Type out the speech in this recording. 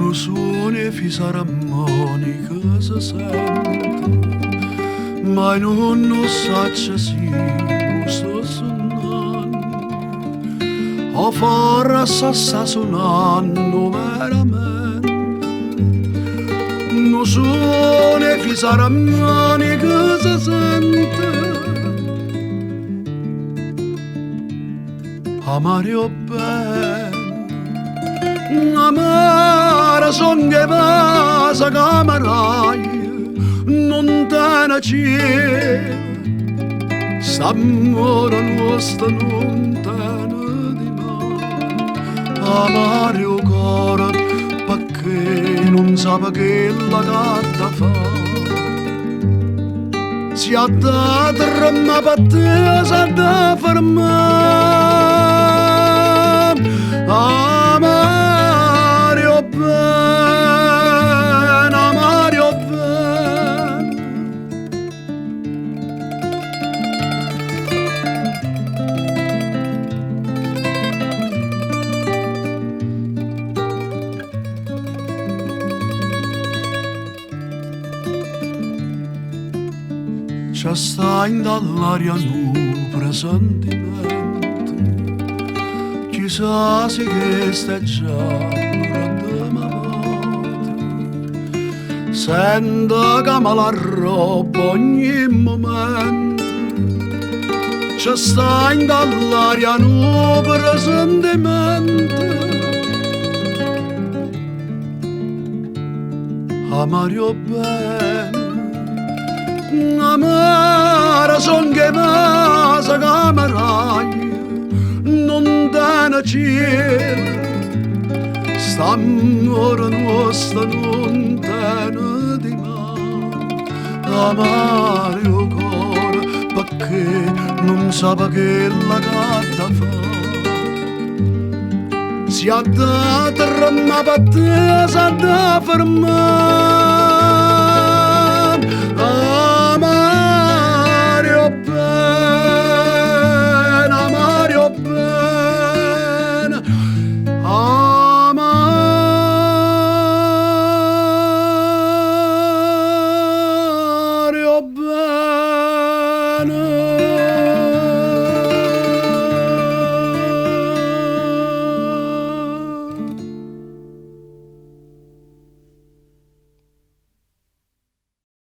non suoni fisarmonica si sente, ma non sa se lo sto suonando, o forse sta suonando veramente. Non suoni fisarmonica si sente, amario bene, amare son che passa camarai, non te ne c'è, s'amore nostro non te ne di mai, amario cuore, perché non sa che la gatta fa. Si ha da trama pattesa da fermare, amario bene, amario bene. C'è sta in dall'aria un presentimento, chissà se che sta già durante la volta, sento che me la roba ogni momento. C'è sta in dall'aria un presentimento, amario bene, amare son che passa camarai, non te ne c'è, st'amore nostro non te ne di mai, amario cuore, perché non sa che la gatta fa. Si ha da trama pattesa da fermare,